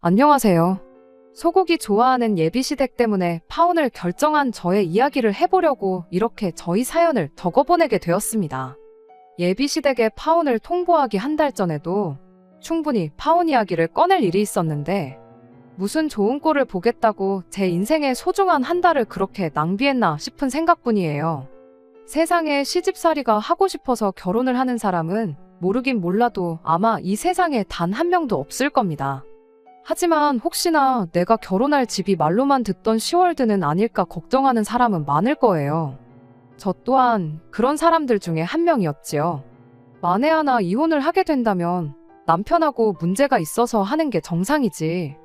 안녕하세요. 소고기 좋아하는 예비시댁 때문에 파혼을 결정한 저의 이야기를 해보려고 이렇게 저희 사연을 적어보내게 되었습니다. 예비시댁의 파혼을 통보하기 한 달 전에도 충분히 파혼 이야기를 꺼낼 일이 있었는데 무슨 좋은 꼴을 보겠다고 제 인생의 소중한 한 달을 그렇게 낭비했나 싶은 생각뿐이에요. 세상에 시집살이가 하고 싶어서 결혼을 하는 사람은 모르긴 몰라도 아마 이 세상에 단 한 명도 없을 겁니다. 하지만 혹시나 내가 결혼할 집이 말로만 듣던 시월드는 아닐까 걱정하는 사람은 많을 거예요. 저 또한 그런 사람들 중에 한 명이었지요. 만에 하나 이혼을 하게 된다면 남편하고 문제가 있어서 하는 게 정상이지.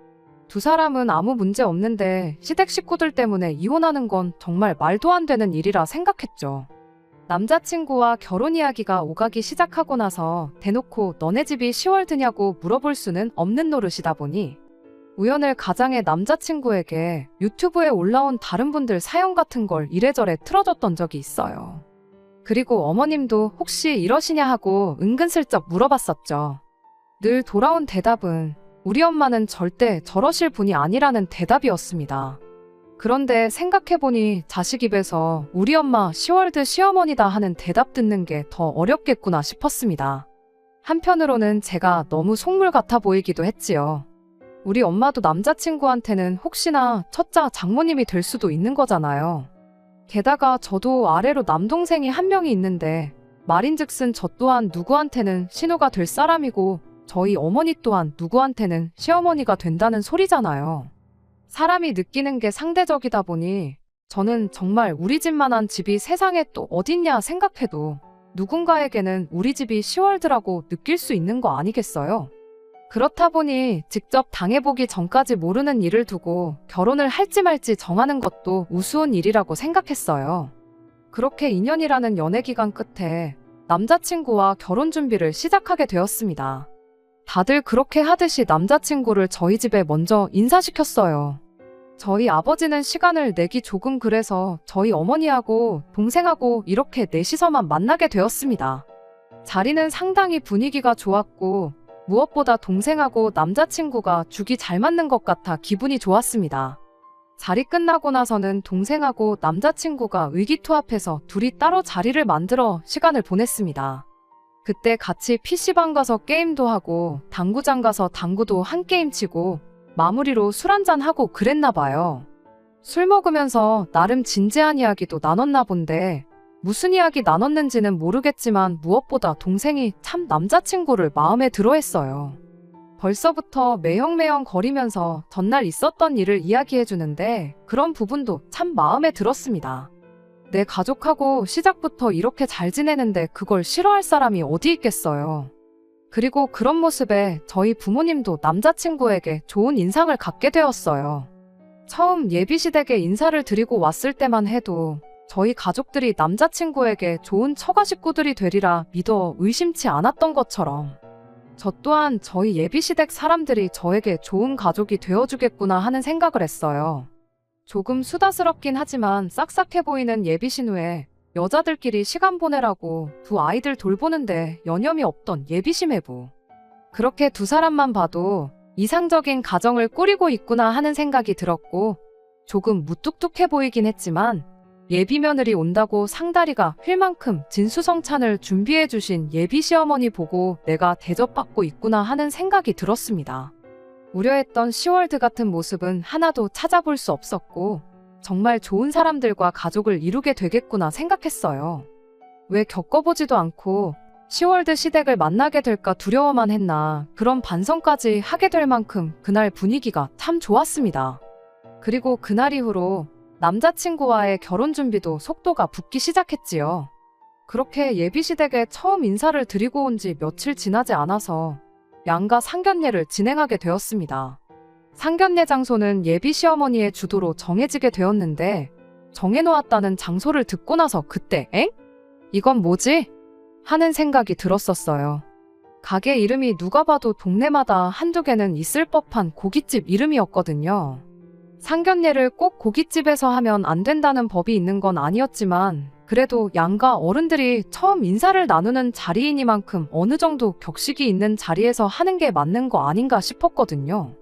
두 사람은 아무 문제 없는데 시댁 식구들 때문에 이혼하는 건 정말 말도 안 되는 일이라 생각했죠. 남자친구와 결혼 이야기가 오가기 시작하고 나서 대놓고 너네 집이 시월드냐고 물어볼 수는 없는 노릇이다 보니 우연을 가장해 남자친구에게 유튜브에 올라온 다른 분들 사연 같은 걸 이래저래 틀어줬던 적이 있어요. 그리고 어머님도 혹시 이러시냐 하고 은근슬쩍 물어봤었죠. 늘 돌아온 대답은 우리 엄마는 절대 저러실 분이 아니라는 대답이었습니다. 그런데 생각해보니 자식 입에서 우리 엄마 시월드 시어머니다 하는 대답 듣는 게 더 어렵겠구나 싶었습니다. 한편으로는 제가 너무 속물 같아 보이기도 했지요. 우리 엄마도 남자친구한테는 혹시나 첫자 장모님이 될 수도 있는 거잖아요. 게다가 저도 아래로 남동생이 한 명이 있는데 말인즉슨 저 또한 누구한테는 신우가 될 사람이고 저희 어머니 또한 누구한테는 시어머니가 된다는 소리잖아요. 사람이 느끼는 게 상대적이다 보니 저는 정말 우리 집만한 집이 세상에 또 어딨냐 생각해도 누군가에게는 우리 집이 시월드라고 느낄 수 있는 거 아니겠어요? 그렇다 보니 직접 당해보기 전까지 모르는 일을 두고 결혼을 할지 말지 정하는 것도 우스운 일이라고 생각했어요. 그렇게 2년이라는 연애 기간 끝에 남자친구와 결혼 준비를 시작하게 되었습니다. 다들 그렇게 하듯이 남자친구를 저희 집에 먼저 인사시켰어요. 저희 아버지는 시간을 내기 조금 그래서 저희 어머니하고 동생하고 이렇게 넷이서만 만나게 되었습니다. 자리는 상당히 분위기가 좋았고 무엇보다 동생하고 남자친구가 죽이 잘 맞는 것 같아 기분이 좋았습니다. 자리 끝나고 나서는 동생하고 남자친구가 의기투합해서 둘이 따로 자리를 만들어 시간을 보냈습니다. 그때 같이 PC방 가서 게임도 하고 당구장 가서 당구도 한 게임 치고 마무리로 술 한잔 하고 그랬나 봐요. 술 먹으면서 나름 진지한 이야기도 나눴나 본데 무슨 이야기 나눴는지는 모르겠지만 무엇보다 동생이 참 남자친구를 마음에 들어 했어요. 벌써부터 매형매형 거리면서 전날 있었던 일을 이야기해주는데 그런 부분도 참 마음에 들었습니다. 내 가족하고 시작부터 이렇게 잘 지내는데 그걸 싫어할 사람이 어디 있겠어요. 그리고 그런 모습에 저희 부모님도 남자친구에게 좋은 인상을 갖게 되었어요. 처음 예비시댁에 인사를 드리고 왔을 때만 해도 저희 가족들이 남자친구에게 좋은 처가 식구들이 되리라 믿어 의심치 않았던 것처럼 저 또한 저희 예비시댁 사람들이 저에게 좋은 가족이 되어주겠구나 하는 생각을 했어요. 조금 수다스럽긴 하지만 싹싹해 보이는 예비신우에 여자들끼리 시간 보내라고 두 아이들 돌보는데 여념이 없던 예비시매부. 그렇게 두 사람만 봐도 이상적인 가정을 꾸리고 있구나 하는 생각이 들었고 조금 무뚝뚝해 보이긴 했지만 예비며느리 온다고 상다리가 휠 만큼 진수성찬을 준비해 주신 예비시어머니 보고 내가 대접받고 있구나 하는 생각이 들었습니다. 우려했던 시월드 같은 모습은 하나도 찾아볼 수 없었고 정말 좋은 사람들과 가족을 이루게 되겠구나 생각했어요. 왜 겪어보지도 않고 시월드 시댁을 만나게 될까 두려워만 했나 그런 반성까지 하게 될 만큼 그날 분위기가 참 좋았습니다. 그리고 그날 이후로 남자친구와의 결혼 준비도 속도가 붙기 시작했지요. 그렇게 예비시댁에 처음 인사를 드리고 온 지 며칠 지나지 않아서 양가 상견례를 진행하게 되었습니다. 상견례 장소는 예비 시어머니의 주도로 정해지게 되었는데 정해놓았다는 장소를 듣고 나서 그때 엥? 이건 뭐지? 하는 생각이 들었었어요. 가게 이름이 누가 봐도 동네마다 한두 개는 있을 법한 고깃집 이름이었거든요. 상견례를 꼭 고깃집에서 하면 안 된다는 법이 있는 건 아니었지만 그래도 양가 어른들이 처음 인사를 나누는 자리이니만큼 어느 정도 격식이 있는 자리에서 하는 게 맞는 거 아닌가 싶었거든요.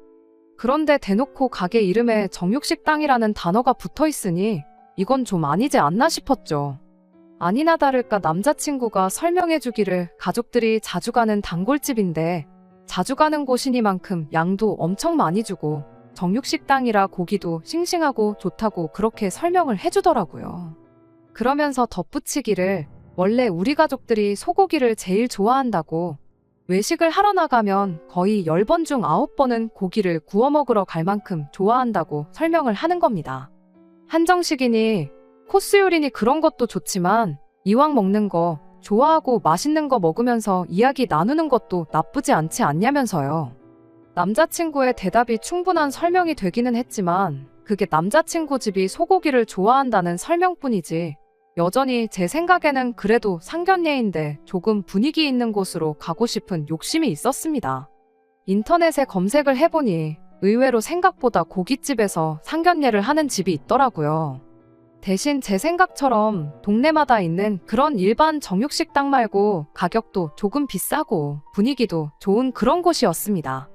그런데 대놓고 가게 이름에 정육식당이라는 단어가 붙어 있으니 이건 좀 아니지 않나 싶었죠. 아니나 다를까 남자친구가 설명해 주기를 가족들이 자주 가는 단골집인데 자주 가는 곳이니만큼 양도 엄청 많이 주고 정육식당이라 고기도 싱싱하고 좋다고 그렇게 설명을 해주더라고요. 그러면서 덧붙이기를 원래 우리 가족들이 소고기를 제일 좋아한다고 외식을 하러 나가면 거의 10번 중 9번은 고기를 구워 먹으러 갈 만큼 좋아한다고 설명을 하는 겁니다. 한정식이니 코스 요리니 그런 것도 좋지만 이왕 먹는 거 좋아하고 맛있는 거 먹으면서 이야기 나누는 것도 나쁘지 않지 않냐면서요. 남자친구의 대답이 충분한 설명이 되기는 했지만 그게 남자친구 집이 소고기를 좋아한다는 설명뿐이지 여전히 제 생각에는 그래도 상견례인데 조금 분위기 있는 곳으로 가고 싶은 욕심이 있었습니다. 인터넷에 검색을 해보니 의외로 생각보다 고깃집에서 상견례를 하는 집이 있더라고요. 대신 제 생각처럼 동네마다 있는 그런 일반 정육식당 말고 가격도 조금 비싸고 분위기도 좋은 그런 곳이었습니다.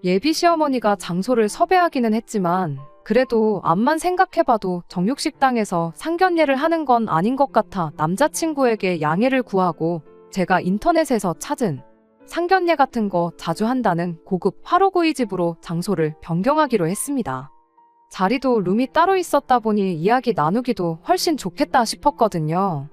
예비 시어머니가 장소를 섭외하기는 했지만 그래도 앞만 생각해봐도 정육식당에서 상견례를 하는 건 아닌 것 같아 남자친구에게 양해를 구하고 제가 인터넷에서 찾은 상견례 같은 거 자주 한다는 고급 화로구이 집으로 장소를 변경하기로 했습니다. 자리도 룸이 따로 있었다 보니 이야기 나누기도 훨씬 좋겠다 싶었거든요.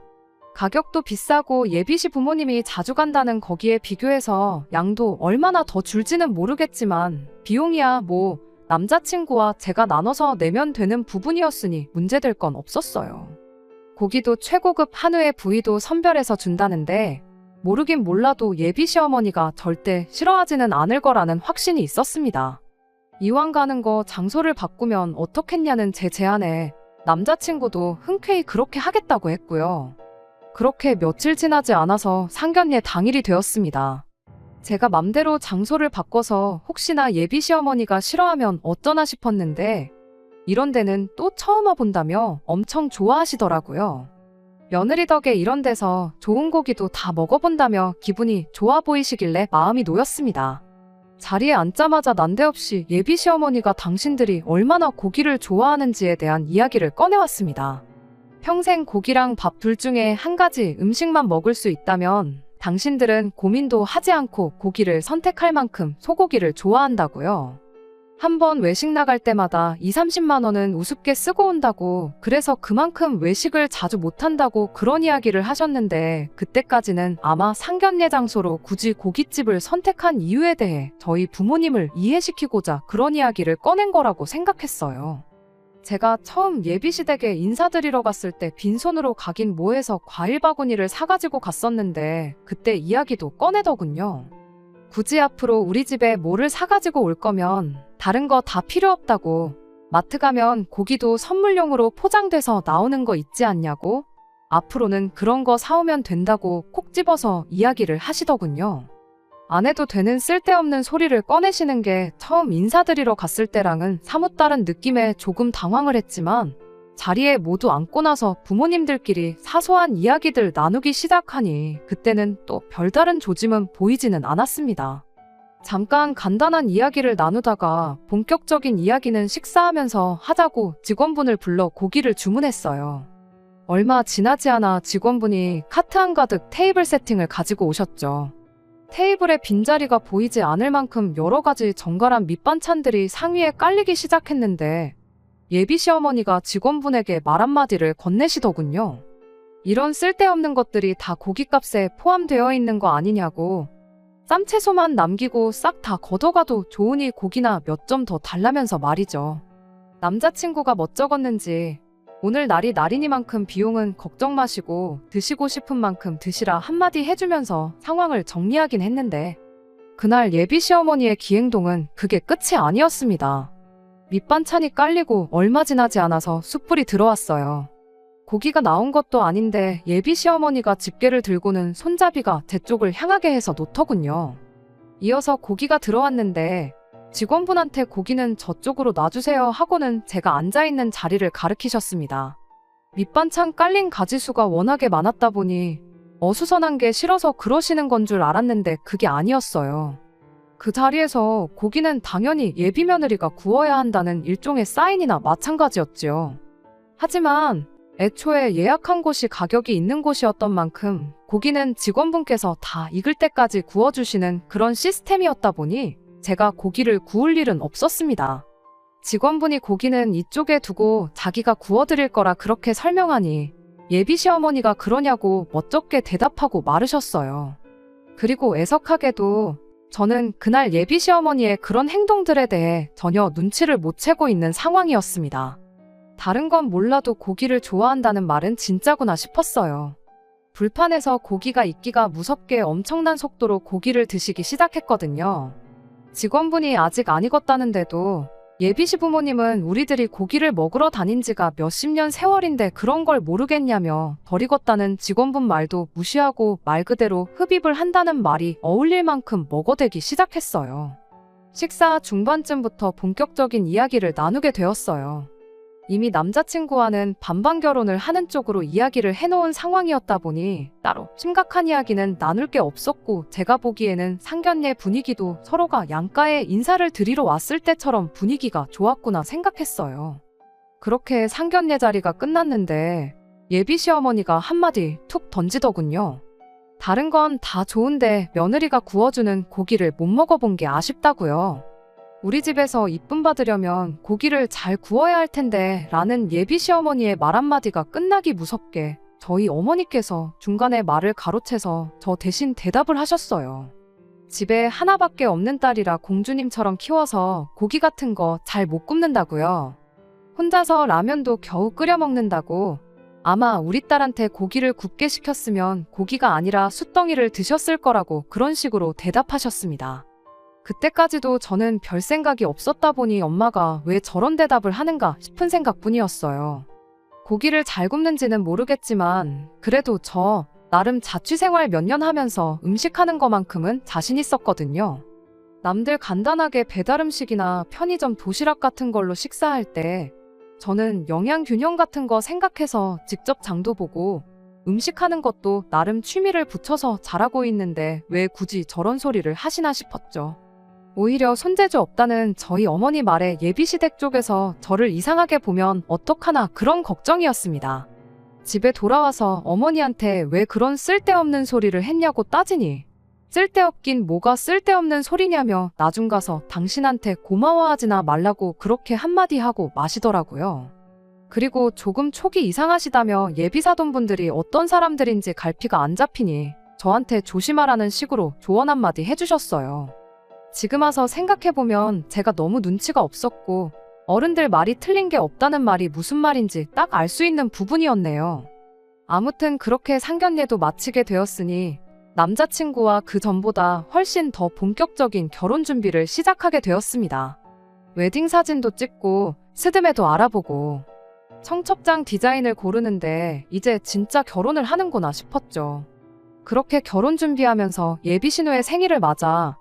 가격도 비싸고 예비시 부모님이 자주 간다는 거기에 비교해서 양도 얼마나 더 줄지는 모르겠지만 비용이야 뭐 남자친구와 제가 나눠서 내면 되는 부분이었으니 문제될 건 없었어요. 고기도 최고급 한우의 부위도 선별해서 준다는데 모르긴 몰라도 예비 시어머니가 절대 싫어하지는 않을 거라는 확신이 있었습니다. 이왕 가는 거 장소를 바꾸면 어떻겠냐는 제 제안에 남자친구도 흔쾌히 그렇게 하겠다고 했고요. 그렇게 며칠 지나지 않아서 상견례 당일이 되었습니다. 제가 맘대로 장소를 바꿔서 혹시나 예비 시어머니가 싫어하면 어쩌나 싶었는데 이런 데는 또 처음 와본다며 엄청 좋아하시더라고요. 며느리 덕에 이런 데서 좋은 고기도 다 먹어본다며 기분이 좋아 보이시길래 마음이 놓였습니다. 자리에 앉자마자 난데없이 예비 시어머니가 당신들이 얼마나 고기를 좋아하는지에 대한 이야기를 꺼내왔습니다. 평생 고기랑 밥 둘 중에 한 가지 음식만 먹을 수 있다면 당신들은 고민도 하지 않고 고기를 선택할 만큼 소고기를 좋아한다고요. 한번 외식 나갈 때마다 20-30만 원은 우습게 쓰고 온다고 그래서 그만큼 외식을 자주 못한다고 그런 이야기를 하셨는데 그때까지는 아마 상견례 장소로 굳이 고깃집을 선택한 이유에 대해 저희 부모님을 이해시키고자 그런 이야기를 꺼낸 거라고 생각했어요. 제가 처음 예비시댁에 인사드리러 갔을 때 빈손으로 가긴 뭐해서 과일 바구니를 사가지고 갔었는데 그때 이야기도 꺼내더군요. 굳이 앞으로 우리 집에 뭐를 사가지고 올 거면 다른 거 다 필요 없다고 마트 가면 고기도 선물용으로 포장돼서 나오는 거 있지 않냐고 앞으로는 그런 거 사오면 된다고 콕 집어서 이야기를 하시더군요. 안 해도 되는 쓸데없는 소리를 꺼내시는 게 처음 인사드리러 갔을 때랑은 사뭇 다른 느낌에 조금 당황을 했지만 자리에 모두 앉고 나서 부모님들끼리 사소한 이야기들 나누기 시작하니 그때는 또 별다른 조짐은 보이지는 않았습니다. 잠깐 간단한 이야기를 나누다가 본격적인 이야기는 식사하면서 하자고 직원분을 불러 고기를 주문했어요. 얼마 지나지 않아 직원분이 카트 한가득 테이블 세팅을 가지고 오셨죠. 테이블에 빈자리가 보이지 않을 만큼 여러 가지 정갈한 밑반찬들이 상위에 깔리기 시작했는데 예비 시어머니가 직원분에게 말 한마디를 건네시더군요. 이런 쓸데없는 것들이 다 고깃값에 포함되어 있는 거 아니냐고 쌈채소만 남기고 싹 다 걷어가도 좋으니 고기나 몇 점 더 달라면서 말이죠. 남자친구가 멋쩍었는지 오늘 날이 날이니만큼 비용은 걱정 마시고 드시고 싶은 만큼 드시라 한마디 해주면서 상황을 정리하긴 했는데 그날 예비 시어머니의 기행동은 그게 끝이 아니었습니다. 밑반찬이 깔리고 얼마 지나지 않아서 숯불이 들어왔어요. 고기가 나온 것도 아닌데 예비 시어머니가 집게를 들고는 손잡이가 제 쪽을 향하게 해서 놓더군요. 이어서 고기가 들어왔는데 직원분한테 고기는 저쪽으로 놔주세요 하고는 제가 앉아있는 자리를 가리키셨습니다. 밑반찬 깔린 가지수가 워낙에 많았다 보니 어수선한 게 싫어서 그러시는 건 줄 알았는데 그게 아니었어요. 그 자리에서 고기는 당연히 예비 며느리가 구워야 한다는 일종의 사인이나 마찬가지였지요. 하지만 애초에 예약한 곳이 가격이 있는 곳이었던 만큼 고기는 직원분께서 다 익을 때까지 구워주시는 그런 시스템이었다 보니 제가 고기를 구울 일은 없었습니다. 직원분이 고기는 이쪽에 두고 자기가 구워드릴 거라 그렇게 설명하니 예비 시어머니가 그러냐고 멋쩍게 대답하고 마르셨어요. 그리고 애석하게도 저는 그날 예비 시어머니의 그런 행동들에 대해 전혀 눈치를 못 채고 있는 상황이었습니다. 다른 건 몰라도 고기를 좋아한다는 말은 진짜구나 싶었어요. 불판에서 고기가 익기가 무섭게 엄청난 속도로 고기를 드시기 시작했거든요. 직원분이 아직 안 익었다는데도 예비 시부모님은 우리들이 고기를 먹으러 다닌 지가 몇십 년 세월인데 그런 걸 모르겠냐며 덜 익었다는 직원분 말도 무시하고 말 그대로 흡입을 한다는 말이 어울릴 만큼 먹어대기 시작했어요. 식사 중반쯤부터 본격적인 이야기를 나누게 되었어요. 이미 남자친구와는 반반 결혼을 하는 쪽으로 이야기를 해놓은 상황이었다 보니 따로 심각한 이야기는 나눌 게 없었고 제가 보기에는 상견례 분위기도 서로가 양가에 인사를 드리러 왔을 때처럼 분위기가 좋았구나 생각했어요. 그렇게 상견례 자리가 끝났는데 예비 시어머니가 한마디 툭 던지더군요. 다른 건 다 좋은데 며느리가 구워주는 고기를 못 먹어본 게 아쉽다고요. 우리 집에서 이쁨 받으려면 고기를 잘 구워야 할 텐데 라는 예비 시어머니의 말 한마디가 끝나기 무섭게 저희 어머니께서 중간에 말을 가로채서 저 대신 대답을 하셨어요. 집에 하나밖에 없는 딸이라 공주님처럼 키워서 고기 같은 거 잘 못 굽는다고요. 혼자서 라면도 겨우 끓여 먹는다고. 아마 우리 딸한테 고기를 굽게 시켰으면 고기가 아니라 숯덩이를 드셨을 거라고 그런 식으로 대답하셨습니다. 그때까지도 저는 별 생각이 없었다 보니 엄마가 왜 저런 대답을 하는가 싶은 생각뿐이었어요. 고기를 잘 굽는지는 모르겠지만 그래도 저 나름 자취생활 몇 년 하면서 음식하는 것만큼은 자신 있었거든요. 남들 간단하게 배달음식이나 편의점 도시락 같은 걸로 식사할 때 저는 영양균형 같은 거 생각해서 직접 장도 보고 음식하는 것도 나름 취미를 붙여서 잘하고 있는데 왜 굳이 저런 소리를 하시나 싶었죠. 오히려 손재주 없다는 저희 어머니 말에 예비시댁 쪽에서 저를 이상하게 보면 어떡하나 그런 걱정이었습니다. 집에 돌아와서 어머니한테 왜 그런 쓸데없는 소리를 했냐고 따지니 쓸데없긴 뭐가 쓸데없는 소리냐며 나중 가서 당신한테 고마워하지나 말라고 그렇게 한마디 하고 마시더라고요. 그리고 조금 촉이 이상하시다며 예비사돈분들이 어떤 사람들인지 갈피가 안 잡히니 저한테 조심하라는 식으로 조언 한마디 해주셨어요. 지금 와서 생각해보면 제가 너무 눈치가 없었고 어른들 말이 틀린 게 없다는 말이 무슨 말인지 딱 알 수 있는 부분이었네요. 아무튼 그렇게 상견례도 마치게 되었으니 남자친구와 그 전보다 훨씬 더 본격적인 결혼 준비를 시작하게 되었습니다. 웨딩 사진도 찍고 스드메도 알아보고 청첩장 디자인을 고르는데 이제 진짜 결혼을 하는구나 싶었죠. 그렇게 결혼 준비하면서 예비신우의 생일을 맞아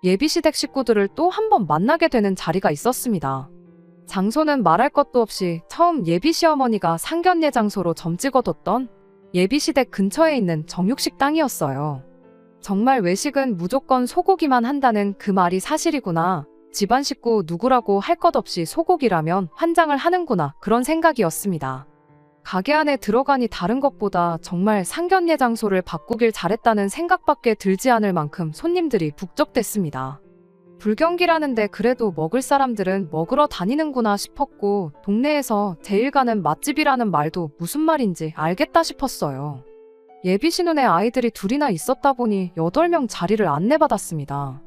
예비시댁 식구들을 또 한 번 만나게 되는 자리가 있었습니다. 장소는 말할 것도 없이 처음 예비시어머니가 상견례 장소로 점 찍어뒀던 예비시댁 근처에 있는 정육식당이었어요. 정말 외식은 무조건 소고기만 한다는 그 말이 사실이구나. 집안 식구 누구라고 할 것 없이 소고기라면 환장을 하는구나. 그런 생각이었습니다. 가게 안에 들어가니 다른 것보다 정말 상견례 장소를 바꾸길 잘했다는 생각밖에 들지 않을 만큼 손님들이 북적댔습니다. 불경기라는데 그래도 먹을 사람들은 먹으러 다니는구나 싶었고 동네에서 제일 가는 맛집이라는 말도 무슨 말인지 알겠다 싶었어요. 예비신혼에 아이들이 둘이나 있었다 보니 8명 자리를 안내받았습니다.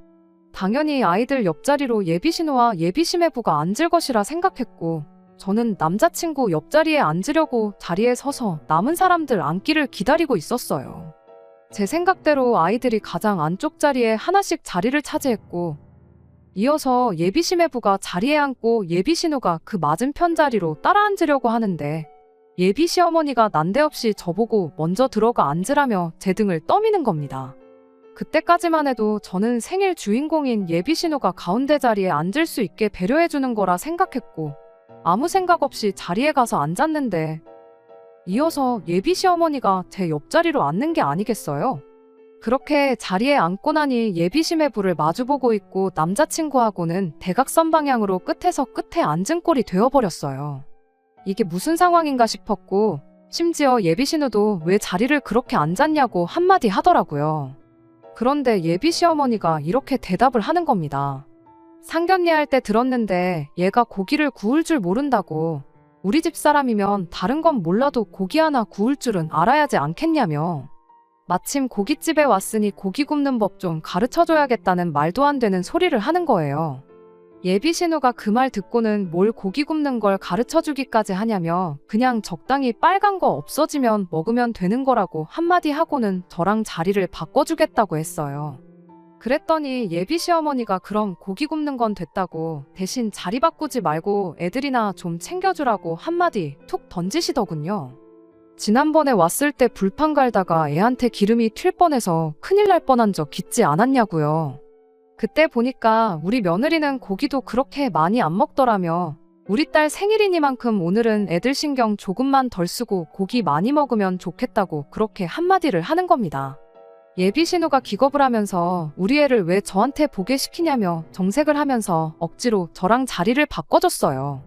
당연히 아이들 옆자리로 예비신우와 예비시매부가 앉을 것이라 생각했고 저는 남자친구 옆자리에 앉으려고 자리에 서서 남은 사람들 앉기를 기다리고 있었어요. 제 생각대로 아이들이 가장 안쪽 자리에 하나씩 자리를 차지했고 이어서 예비시매부가 자리에 앉고 예비신우가 그 맞은편 자리로 따라 앉으려고 하는데 예비시어머니가 난데없이 저보고 먼저 들어가 앉으라며 제 등을 떠미는 겁니다. 그때까지만 해도 저는 생일 주인공인 예비신우가 가운데 자리에 앉을 수 있게 배려해주는 거라 생각했고 아무 생각 없이 자리에 가서 앉았는데 이어서 예비시어머니가 제 옆자리로 앉는 게 아니겠어요? 그렇게 자리에 앉고 나니 예비심의 불을 마주보고 있고 남자친구하고는 대각선 방향으로 끝에서 끝에 앉은 꼴이 되어버렸어요. 이게 무슨 상황인가 싶었고 심지어 예비신우도 왜 자리를 그렇게 앉았냐고 한마디 하더라고요. 그런데 예비 시어머니가 이렇게 대답을 하는 겁니다. 상견례 할 때 들었는데 얘가 고기를 구울 줄 모른다고. 우리 집 사람이면 다른 건 몰라도 고기 하나 구울 줄은 알아야지 않겠냐며. 마침 고깃집에 왔으니 고기 굽는 법 좀 가르쳐줘야겠다는 말도 안 되는 소리를 하는 거예요. 예비 신우가 그 말 듣고는 뭘 고기 굽는 걸 가르쳐주기까지 하냐며 그냥 적당히 빨간 거 없어지면 먹으면 되는 거라고 한마디 하고는 저랑 자리를 바꿔주겠다고 했어요. 그랬더니 예비 시어머니가 그럼 고기 굽는 건 됐다고 대신 자리 바꾸지 말고 애들이나 좀 챙겨주라고 한마디 툭 던지시더군요. 지난번에 왔을 때 불판 갈다가 애한테 기름이 튈 뻔해서 큰일 날 뻔한 적 있지 않았냐고요. 그때 보니까 우리 며느리는 고기도 그렇게 많이 안 먹더라며. 우리 딸 생일이니만큼 오늘은 애들 신경 조금만 덜 쓰고 고기 많이 먹으면 좋겠다고 그렇게 한마디를 하는 겁니다. 예비 신우가 기겁을 하면서 우리 애를 왜 저한테 보게 시키냐며 정색을 하면서 억지로 저랑 자리를 바꿔줬어요.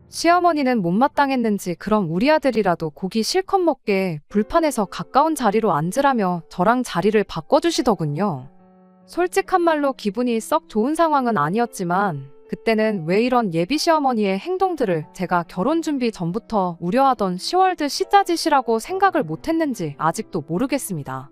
시어머니는 못마땅했는지 그럼 우리 아들이라도 고기 실컷 먹게 불판에서 가까운 자리로 앉으라며 저랑 자리를 바꿔주시더군요. 솔직한 말로 기분이 썩 좋은 상황은 아니었지만 그때는 왜 이런 예비 시어머니의 행동들을 제가 결혼 준비 전부터 우려하던 시월드 시짜짓이라고 생각을 못했는지 아직도 모르겠습니다.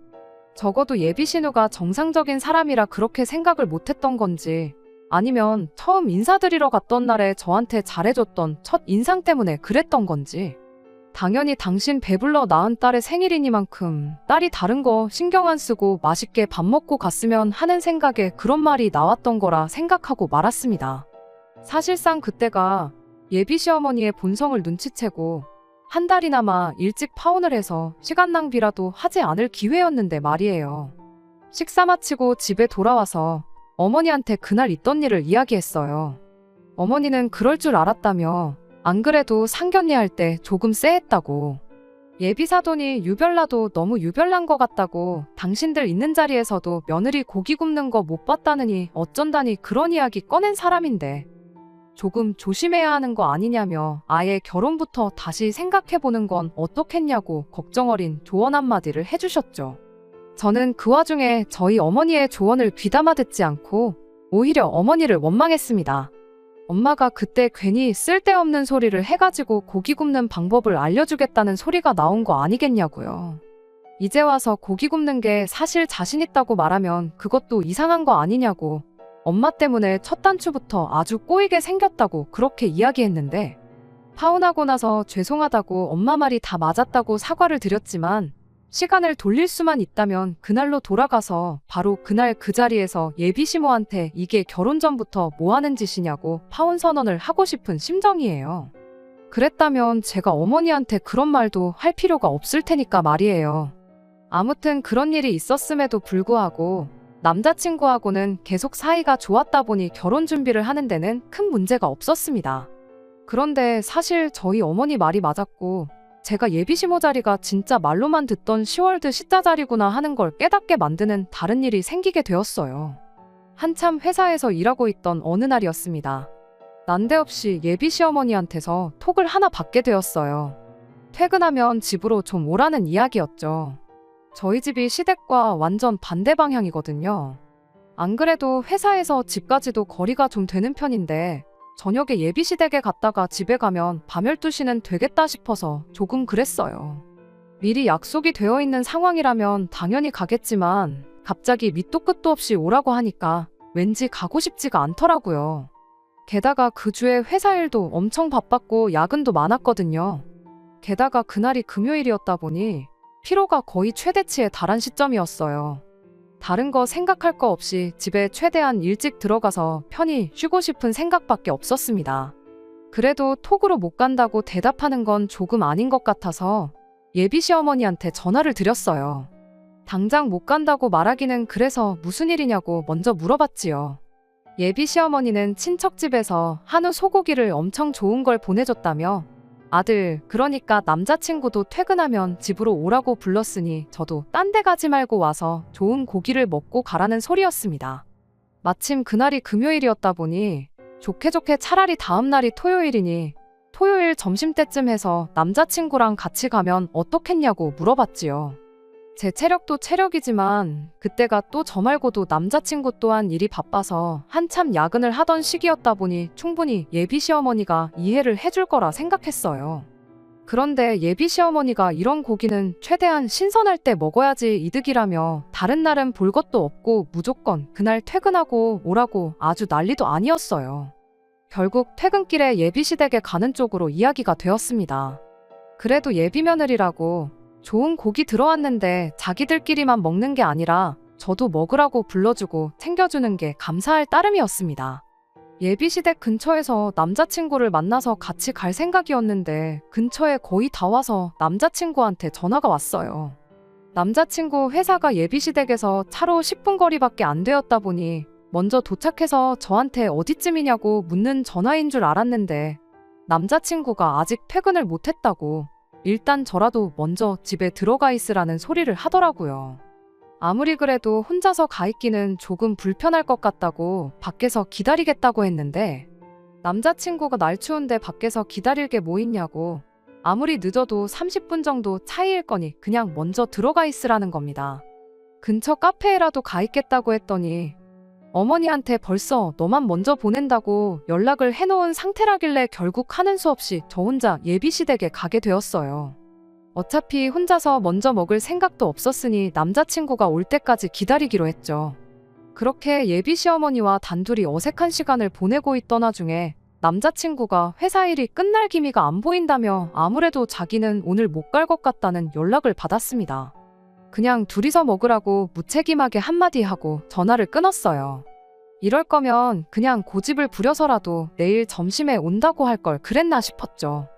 적어도 예비 신우가 정상적인 사람이라 그렇게 생각을 못했던 건지 아니면 처음 인사드리러 갔던 날에 저한테 잘해줬던 첫 인상 때문에 그랬던 건지. 당연히 당신 배불러 낳은 딸의 생일이니만큼 딸이 다른 거 신경 안 쓰고 맛있게 밥 먹고 갔으면 하는 생각에 그런 말이 나왔던 거라 생각하고 말았습니다. 사실상 그때가 예비 시어머니의 본성을 눈치채고 한 달이나마 일찍 파혼을 해서 시간 낭비라도 하지 않을 기회였는데 말이에요. 식사 마치고 집에 돌아와서 어머니한테 그날 있던 일을 이야기했어요. 어머니는 그럴 줄 알았다며 안 그래도 상견례 할 때 조금 쎄했다고. 예비 사돈이 유별나도 너무 유별난 것 같다고 당신들 있는 자리에서도 며느리 고기 굽는 거 못 봤다느니 어쩐다니 그런 이야기 꺼낸 사람인데 조금 조심해야 하는 거 아니냐며 아예 결혼부터 다시 생각해보는 건 어떻겠냐고 걱정 어린 조언 한마디를 해주셨죠. 저는 그 와중에 저희 어머니의 조언을 귀담아 듣지 않고 오히려 어머니를 원망했습니다. 엄마가 그때 괜히 쓸데없는 소리를 해가지고 고기 굽는 방법을 알려주겠다는 소리가 나온 거 아니겠냐고요. 이제 와서 고기 굽는 게 사실 자신 있다고 말하면 그것도 이상한 거 아니냐고. 엄마 때문에 첫 단추부터 아주 꼬이게 생겼다고 그렇게 이야기했는데 파혼하고 나서 죄송하다고 엄마 말이 다 맞았다고 사과를 드렸지만 시간을 돌릴 수만 있다면 그날로 돌아가서 바로 그날 그 자리에서 예비 시모한테 이게 결혼 전부터 뭐 하는 짓이냐고 파혼 선언을 하고 싶은 심정이에요. 그랬다면 제가 어머니한테 그런 말도 할 필요가 없을 테니까 말이에요. 아무튼 그런 일이 있었음에도 불구하고 남자친구하고는 계속 사이가 좋았다 보니 결혼 준비를 하는 데는 큰 문제가 없었습니다. 그런데 사실 저희 어머니 말이 맞았고 제가 예비시모 자리가 진짜 말로만 듣던 시월드 시자 자리구나 하는 걸 깨닫게 만드는 다른 일이 생기게 되었어요. 한참 회사에서 일하고 있던 어느 날이었습니다. 난데없이 예비시어머니한테서 톡을 하나 받게 되었어요. 퇴근하면 집으로 좀 오라는 이야기였죠. 저희 집이 시댁과 완전 반대 방향이거든요. 안 그래도 회사에서 집까지도 거리가 좀 되는 편인데 저녁에 예비시댁에 갔다가 집에 가면 밤 12시는 되겠다 싶어서 조금 그랬어요. 미리 약속이 되어 있는 상황이라면 당연히 가겠지만 갑자기 밑도 끝도 없이 오라고 하니까 왠지 가고 싶지가 않더라고요. 게다가 그 주에 회사 일도 엄청 바빴고 야근도 많았거든요. 게다가 그날이 금요일이었다 보니 피로가 거의 최대치에 달한 시점이었어요. 다른 거 생각할 거 없이 집에 최대한 일찍 들어가서 편히 쉬고 싶은 생각밖에 없었습니다. 그래도 톡으로 못 간다고 대답하는 건 조금 아닌 것 같아서 예비 시어머니한테 전화를 드렸어요. 당장 못 간다고 말하기는 그래서 무슨 일이냐고 먼저 물어봤지요. 예비 시어머니는 친척 집에서 한우 소고기를 엄청 좋은 걸 보내줬다며 아들, 그러니까 남자친구도 퇴근하면 집으로 오라고 불렀으니 저도 딴 데 가지 말고 와서 좋은 고기를 먹고 가라는 소리였습니다. 마침 그날이 금요일이었다 보니 좋게 좋게 차라리 다음 날이 토요일이니 토요일 점심때쯤 해서 남자친구랑 같이 가면 어떻겠냐고 물어봤지요. 제 체력도 체력이지만 그때가 또 저 말고도 남자친구 또한 일이 바빠서 한참 야근을 하던 시기였다 보니 충분히 예비 시어머니가 이해를 해줄 거라 생각했어요. 그런데 예비 시어머니가 이런 고기는 최대한 신선할 때 먹어야지 이득이라며 다른 날은 볼 것도 없고 무조건 그날 퇴근하고 오라고 아주 난리도 아니었어요. 결국 퇴근길에 예비시댁에 가는 쪽으로 이야기가 되었습니다. 그래도 예비 며느리라고 좋은 고기 들어왔는데 자기들끼리만 먹는 게 아니라 저도 먹으라고 불러주고 챙겨주는 게 감사할 따름이었습니다. 예비시댁 근처에서 남자친구를 만나서 같이 갈 생각이었는데 근처에 거의 다 와서 남자친구한테 전화가 왔어요. 남자친구 회사가 예비시댁에서 차로 10분 거리밖에 안 되었다 보니 먼저 도착해서 저한테 어디쯤이냐고 묻는 전화인 줄 알았는데 남자친구가 아직 퇴근을 못했다고 일단 저라도 먼저 집에 들어가 있으라는 소리를 하더라고요. 아무리 그래도 혼자서 가 있기는 조금 불편할 것 같다고 밖에서 기다리겠다고 했는데 남자친구가 날 추운데 밖에서 기다릴 게 뭐 있냐고 아무리 늦어도 30분 정도 차이일 거니 그냥 먼저 들어가 있으라는 겁니다. 근처 카페에라도 가 있겠다고 했더니 어머니한테 벌써 너만 먼저 보낸다고 연락을 해놓은 상태라길래 결국 하는 수 없이 저 혼자 예비시댁에 가게 되었어요. 어차피 혼자서 먼저 먹을 생각도 없었으니 남자친구가 올 때까지 기다리기로 했죠. 그렇게 예비 시어머니와 단둘이 어색한 시간을 보내고 있던 와중에 남자친구가 회사 일이 끝날 기미가 안 보인다며 아무래도 자기는 오늘 못 갈 것 같다는 연락을 받았습니다. 그냥 둘이서 먹으라고 무책임하게 한마디 하고 전화를 끊었어요. 이럴 거면 그냥 고집을 부려서라도 내일 점심에 온다고 할 걸 그랬나 싶었죠.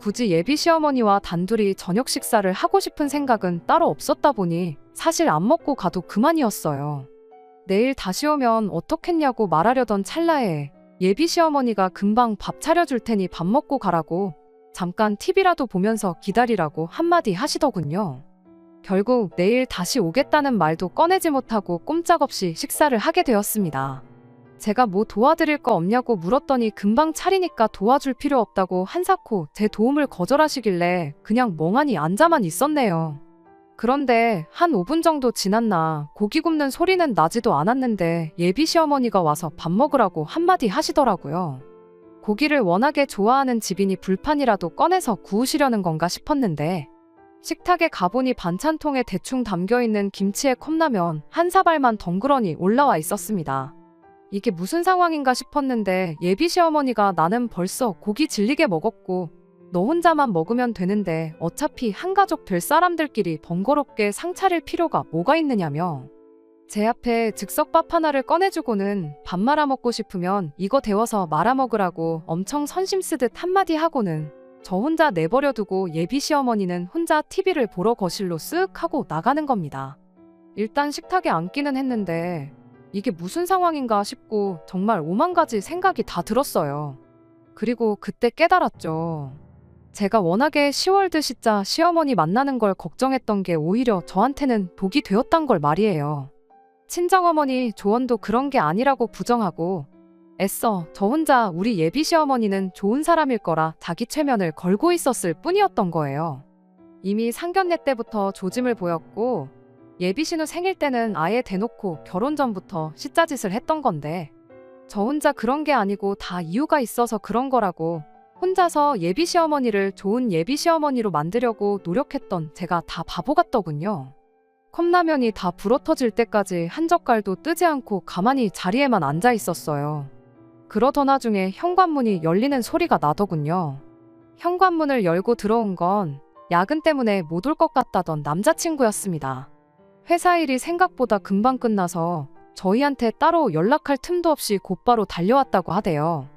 굳이 예비 시어머니와 단둘이 저녁 식사를 하고 싶은 생각은 따로 없었다 보니 사실 안 먹고 가도 그만이었어요. 내일 다시 오면 어떻겠냐고 말하려던 찰나에 예비 시어머니가 금방 밥 차려줄 테니 밥 먹고 가라고 잠깐 TV라도 보면서 기다리라고 한마디 하시더군요. 결국 내일 다시 오겠다는 말도 꺼내지 못하고 꼼짝없이 식사를 하게 되었습니다. 제가 뭐 도와드릴 거 없냐고 물었더니 금방 차리니까 도와줄 필요 없다고 한사코 제 도움을 거절하시길래 그냥 멍하니 앉아만 있었네요. 그런데 한 5분 정도 지났나 고기 굽는 소리는 나지도 않았는데 예비 시어머니가 와서 밥 먹으라고 한마디 하시더라고요. 고기를 워낙에 좋아하는 집이니 불판이라도 꺼내서 구우시려는 건가 싶었는데 식탁에 가보니 반찬통에 대충 담겨있는 김치에 컵라면 한 사발만 덩그러니 올라와 있었습니다. 이게 무슨 상황인가 싶었는데 예비 시어머니가 나는 벌써 고기 질리게 먹었고 너 혼자만 먹으면 되는데 어차피 한 가족 될 사람들끼리 번거롭게 상 차릴 필요가 뭐가 있느냐며 제 앞에 즉석밥 하나를 꺼내주고는 밥 말아 먹고 싶으면 이거 데워서 말아 먹으라고 엄청 선심 쓰듯 한마디 하고는 저 혼자 내버려두고 예비 시어머니는 혼자 TV를 보러 거실로 쓱 하고 나가는 겁니다. 일단 식탁에 앉기는 했는데 이게 무슨 상황인가 싶고 정말 오만 가지 생각이 다 들었어요. 그리고 그때 깨달았죠. 제가 워낙에 시월드 시자 시어머니 만나는 걸 걱정했던 게 오히려 저한테는 독이 되었단 걸 말이에요. 친정어머니 조언도 그런 게 아니라고 부정하고 애써 저 혼자 우리 예비 시어머니는 좋은 사람일 거라 자기 최면을 걸고 있었을 뿐이었던 거예요. 이미 상견례 때부터 조짐을 보였고 예비 신우 생일 때는 아예 대놓고 결혼 전부터 시짜짓을 했던 건데 저 혼자 그런 게 아니고 다 이유가 있어서 그런 거라고 혼자서 예비 시어머니를 좋은 예비 시어머니로 만들려고 노력했던 제가 다 바보 같더군요. 컵라면이 다 불어터질 때까지 한 젓갈도 뜨지 않고 가만히 자리에만 앉아 있었어요. 그러던 와중에 현관문이 열리는 소리가 나더군요. 현관문을 열고 들어온 건 야근 때문에 못 올 것 같다던 남자친구였습니다. 회사 일이 생각보다 금방 끝나서 저희한테 따로 연락할 틈도 없이 곧바로 달려왔다고 하대요.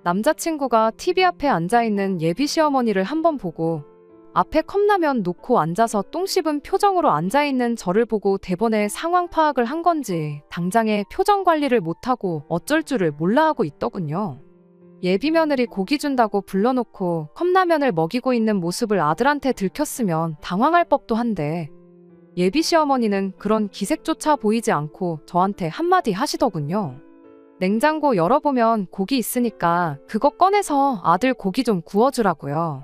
남자친구가 TV 앞에 앉아있는 예비 시어머니를 한번 보고 앞에 컵라면 놓고 앉아서 똥 씹은 표정으로 앉아있는 저를 보고 대번에 상황 파악을 한 건지 당장에 표정 관리를 못하고 어쩔 줄을 몰라 하고 있더군요. 예비 며느리 고기 준다고 불러놓고 컵라면을 먹이고 있는 모습을 아들한테 들켰으면 당황할 법도 한데 예비 시어머니는 그런 기색조차 보이지 않고 저한테 한마디 하시더군요. 냉장고 열어보면 고기 있으니까 그거 꺼내서 아들 고기 좀 구워주라고요.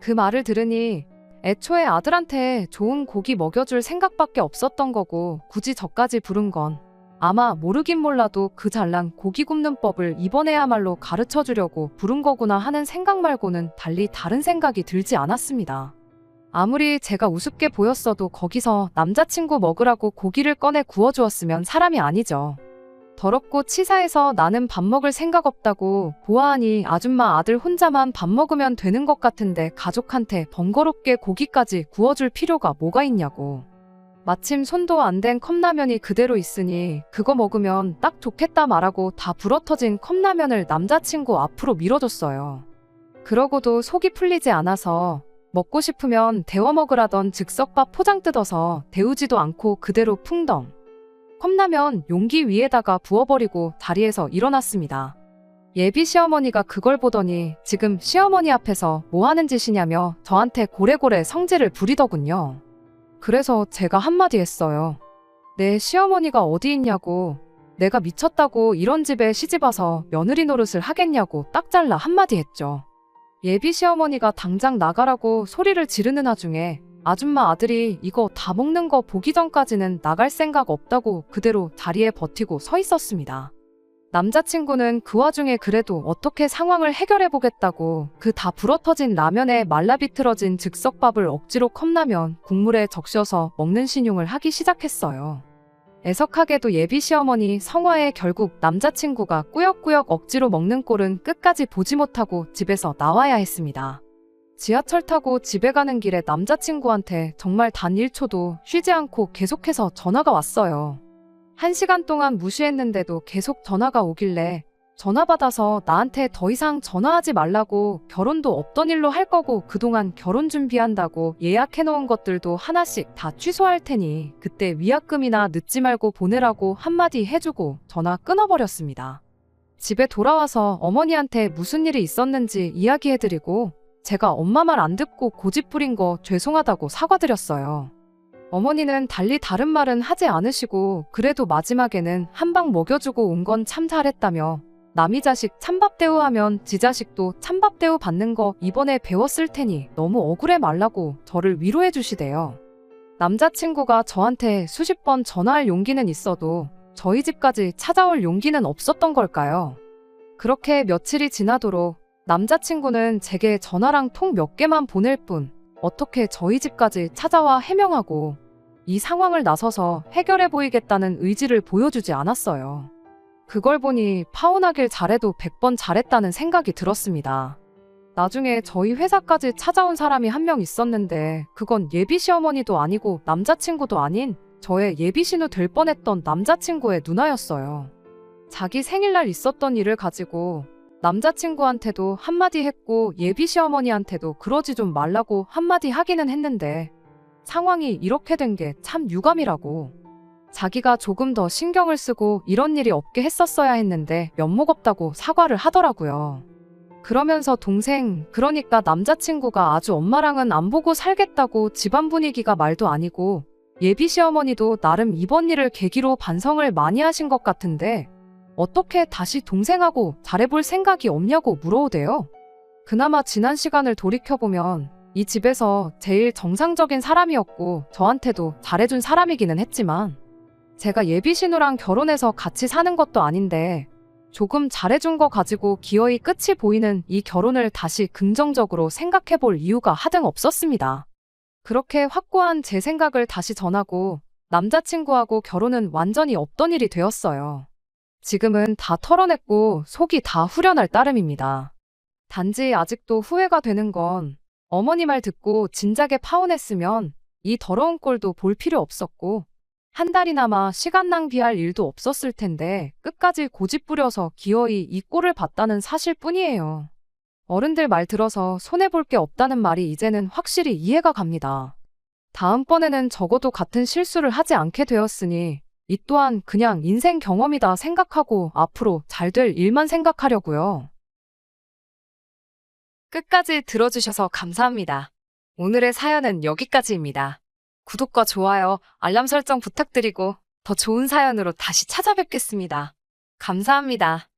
그 말을 들으니 애초에 아들한테 좋은 고기 먹여줄 생각밖에 없었던 거고 굳이 저까지 부른 건 아마 모르긴 몰라도 그 잘난 고기 굽는 법을 이번에야말로 가르쳐주려고 부른 거구나 하는 생각 말고는 달리 다른 생각이 들지 않았습니다. 아무리 제가 우습게 보였어도 거기서 남자친구 먹으라고 고기를 꺼내 구워주었으면 사람이 아니죠. 더럽고 치사해서 나는 밥 먹을 생각 없다고 보아하니 아줌마 아들 혼자만 밥 먹으면 되는 것 같은데 가족한테 번거롭게 고기까지 구워줄 필요가 뭐가 있냐고. 마침 손도 안 댄 컵라면이 그대로 있으니 그거 먹으면 딱 좋겠다 말하고 다 불어터진 컵라면을 남자친구 앞으로 밀어줬어요. 그러고도 속이 풀리지 않아서 먹고 싶으면 데워 먹으라던 즉석밥 포장 뜯어서 데우지도 않고 그대로 풍덩. 컵라면 용기 위에다가 부어버리고 자리에서 일어났습니다. 예비 시어머니가 그걸 보더니 지금 시어머니 앞에서 뭐 하는 짓이냐며 저한테 고래고래 성질을 부리더군요. 그래서 제가 한마디 했어요. 내 시어머니가 어디 있냐고, 내가 미쳤다고 이런 집에 시집와서 며느리 노릇을 하겠냐고 딱 잘라 한마디 했죠. 예비 시어머니가 당장 나가라고 소리를 지르는 와중에 아줌마 아들이 이거 다 먹는 거 보기 전까지는 나갈 생각 없다고 그대로 자리에 버티고 서 있었습니다. 남자친구는 그 와중에 그래도 어떻게 상황을 해결해보겠다고 그 다 불어터진 라면에 말라비틀어진 즉석밥을 억지로 컵라면 국물에 적셔서 먹는 신용을 하기 시작했어요. 애석하게도 예비 시어머니 성화에 결국 남자친구가 꾸역꾸역 억지로 먹는 꼴은 끝까지 보지 못하고 집에서 나와야 했습니다. 지하철 타고 집에 가는 길에 남자친구한테 정말 단 1초도 쉬지 않고 계속해서 전화가 왔어요. 1시간 동안 무시했는데도 계속 전화가 오길래 전화 받아서 나한테 더 이상 전화하지 말라고, 결혼도 없던 일로 할 거고 그동안 결혼 준비한다고 예약해놓은 것들도 하나씩 다 취소할 테니 그때 위약금이나 늦지 말고 보내라고 한마디 해주고 전화 끊어버렸습니다. 집에 돌아와서 어머니한테 무슨 일이 있었는지 이야기해드리고 제가 엄마 말 안 듣고 고집 부린 거 죄송하다고 사과드렸어요. 어머니는 달리 다른 말은 하지 않으시고 그래도 마지막에는 한 방 먹여주고 온 건 참 잘했다며 남이 자식 찬밥 대우하면 지 자식도 찬밥 대우 받는 거 이번에 배웠을 테니 너무 억울해 말라고 저를 위로해 주시대요. 남자친구가 저한테 수십 번 전화할 용기는 있어도 저희 집까지 찾아올 용기는 없었던 걸까요? 그렇게 며칠이 지나도록 남자친구는 제게 전화랑 통 몇 개만 보낼 뿐 어떻게 저희 집까지 찾아와 해명하고 이 상황을 나서서 해결해 보이겠다는 의지를 보여주지 않았어요. 그걸 보니 파혼하길 잘해도 100번 잘했다는 생각이 들었습니다. 나중에 저희 회사까지 찾아온 사람이 한 명 있었는데 그건 예비 시어머니도 아니고 남자친구도 아닌 저의 예비 신우 될 뻔했던 남자친구의 누나였어요. 자기 생일날 있었던 일을 가지고 남자친구한테도 한마디 했고 예비 시어머니한테도 그러지 좀 말라고 한마디 하기는 했는데 상황이 이렇게 된 게 참 유감이라고. 자기가 조금 더 신경을 쓰고 이런 일이 없게 했었어야 했는데 면목 없다고 사과를 하더라고요. 그러면서 동생, 그러니까 남자친구가 아주 엄마랑은 안 보고 살겠다고 집안 분위기가 말도 아니고 예비 시어머니도 나름 이번 일을 계기로 반성을 많이 하신 것 같은데 어떻게 다시 동생하고 잘해볼 생각이 없냐고 물어오대요. 그나마 지난 시간을 돌이켜보면 이 집에서 제일 정상적인 사람이었고 저한테도 잘해준 사람이기는 했지만 제가 예비 신우랑 결혼해서 같이 사는 것도 아닌데 조금 잘해준 거 가지고 기어이 끝이 보이는 이 결혼을 다시 긍정적으로 생각해볼 이유가 하등 없었습니다. 그렇게 확고한 제 생각을 다시 전하고 남자친구하고 결혼은 완전히 없던 일이 되었어요. 지금은 다 털어냈고 속이 다 후련할 따름입니다. 단지 아직도 후회가 되는 건 어머니 말 듣고 진작에 파혼했으면 이 더러운 꼴도 볼 필요 없었고 한 달이나마 시간 낭비할 일도 없었을 텐데 끝까지 고집 부려서 기어이 이 꼴을 봤다는 사실 뿐이에요. 어른들 말 들어서 손해볼 게 없다는 말이 이제는 확실히 이해가 갑니다. 다음번에는 적어도 같은 실수를 하지 않게 되었으니 이 또한 그냥 인생 경험이다 생각하고 앞으로 잘 될 일만 생각하려고요. 끝까지 들어주셔서 감사합니다. 오늘의 사연은 여기까지입니다. 구독과 좋아요, 알람 설정 부탁드리고 더 좋은 사연으로 다시 찾아뵙겠습니다. 감사합니다.